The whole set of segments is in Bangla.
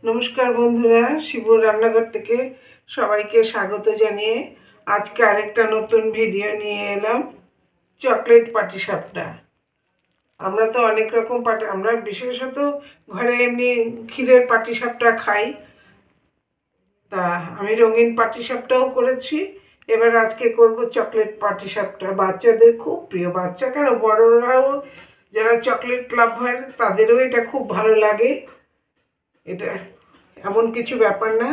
নমস্কার বন্ধুরা, শিবুর রান্নাঘর থেকে সবাইকে স্বাগত জানিয়ে আজকে আরেকটা নতুন ভিডিও নিয়ে এলাম। চকলেট পাটিসাপটা। আমরা তো অনেক রকম আমরা বিশেষত ঘরে এমনি ক্ষীরের পাটিসাপটা খাই, তা আমি রঙিন পাটিসাপটাও করেছি। এবার আজকে করব চকলেট পাটিসাপটা। বাচ্চাদের খুব প্রিয়, বাচ্চা কেন বড়রাও যারা চকলেট লাভার তাদেরও এটা খুব ভালো লাগে। এটা এমন কিছু ব্যাপার না,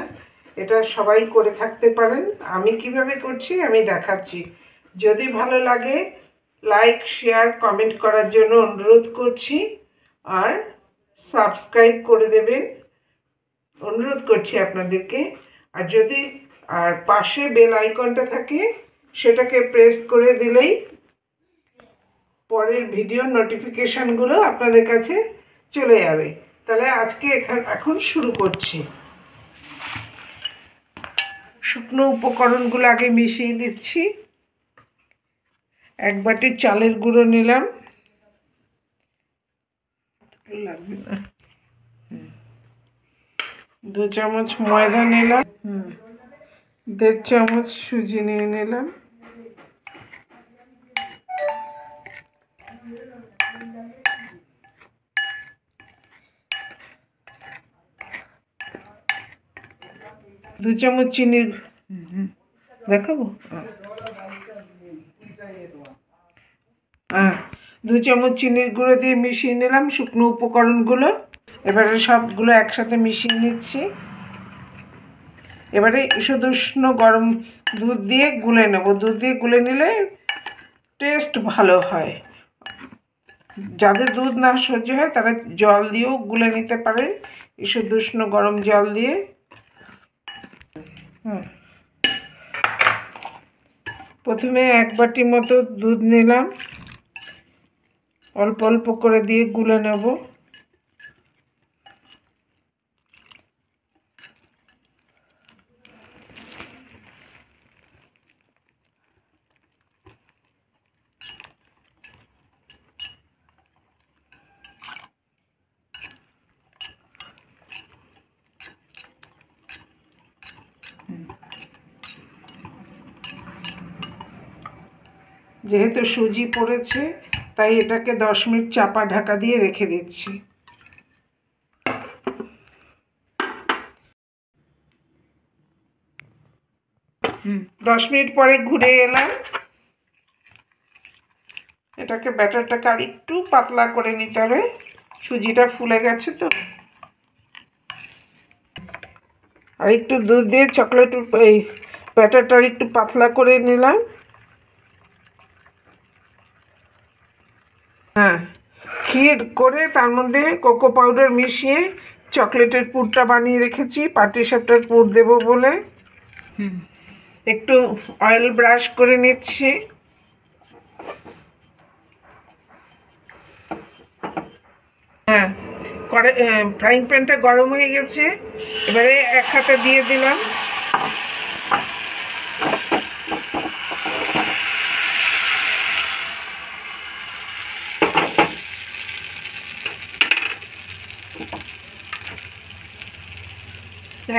এটা সবাই করে থাকতে পারেন। আমি কিভাবে করছি আমি দেখাচ্ছি। যদি ভালো লাগে লাইক শেয়ার কমেন্ট করার জন্য অনুরোধ করছি, আর সাবস্ক্রাইব করে দেবেন অনুরোধ করছি আপনাদেরকে। আর যদি পাশে বেল আইকনটা থাকে সেটাকে প্রেস করে দিলেই পরের ভিডিওর নোটিফিকেশানগুলো আপনাদের কাছে চলে যাবে। তাহলে আজকে এখন শুরু করছি। শুকনো উপকরণগুলো আগে মিশিয়ে দিচ্ছি। 1 বাটি চালের গুঁড়ো নিলাম, লাগবে না। 2 চামচ ময়দা নিলাম, 1.5 চামচ সুজি নিয়ে নিলাম, 2 চামচ চিনির দেখাবো, 2 চামচ চিনির গুঁড়ো দিয়ে মিশিয়ে নিলাম শুকনো উপকরণগুলো। এবারে সবগুলো একসাথে মিশিয়ে নিচ্ছি। এবারে শুধু উষ্ণ গরম দুধ দিয়ে গুলে নেব। দুধ দিয়ে গুলে নিলে টেস্ট ভালো হয়। যাদের দুধ না সহ্য হয় তারা জল দিয়েও গুলে নিতে পারে, শুধু উষ্ণ গরম জল দিয়ে। প্রথমে 1 বাটি মতো দুধ নিলাম, অল্প অল্প করে দিয়ে গুলে নেব। যেহেতু সুজি পড়েছে তাই এটাকে 10 মিনিট চাপা ঢাকা দিয়ে রেখে দিচ্ছি। 10 মিনিট পরে ঘুরে এলাম। এটাকে ব্যাটারটাকে আর একটু পাতলা করে নিতে হবে, সুজিটা ফুলে গেছে তো। আর একটু দুধ দিয়ে চকলেট এই ব্যাটারটা একটু পাতলা করে নিলাম। ক্ষীর করে তার মধ্যে কোকো পাউডার মিশিয়ে চকলেটের পুরটা বানিয়ে রেখেছি পাটিসাপটার পুর দেব বলে। একটু অয়েল ব্রাশ করে নিচ্ছি। ফ্রাইং প্যানটা গরম হয়ে গেছে, এবারে এক হাতে দিয়ে দিলাম।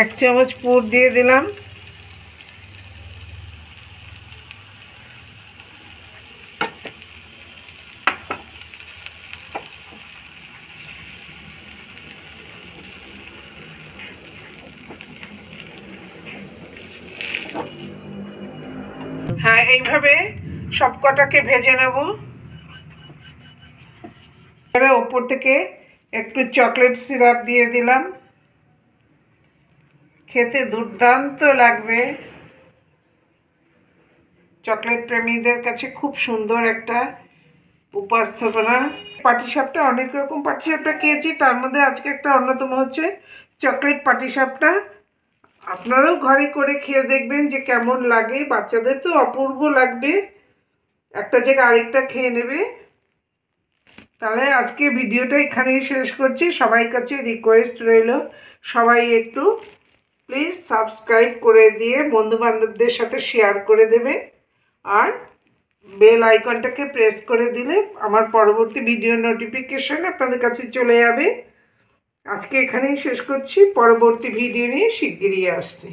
এক চামচ পুর দিয়ে দিলাম। এইভাবে সব কটাকে ভেজে নেব। এবারে ওপর থেকে একটু চকলেট সিরাপ দিয়ে দিলাম। খেতে দুর্দান্ত লাগবে। চকলেট প্রেমীদের কাছে খুব সুন্দর একটা উপস্থাপনা। পাটিসাপটা অনেক রকম পাটিসাপটা খেয়েছি, তার মধ্যে আজকে একটা অন্যতম হচ্ছে চকলেট পাটিসাপটা। আপনারাও ঘরে করে খেয়ে দেখবেন যে কেমন লাগে। বাচ্চাদের তো অপূর্ব লাগবে, একটা জায়গায় আরেকটা খেয়ে নেবে। তাহলে আজকে ভিডিওটা এখানেই শেষ করছি। সবাই কাছে রিকোয়েস্ট রইল, সবাই একটু প্লিজ সাবস্ক্রাইব করে দিয়ে বন্ধুবান্ধবদের সাথে শেয়ার করে দেবে, আর বেল আইকনটাকে প্রেস করে দিলে আমার পরবর্তী ভিডিও নোটিফিকেশন আপনাদের কাছে চলে যাবে। আজকে এখানেই শেষ করছি, পরবর্তী ভিডিও নিয়ে শিগগিরই আসছি।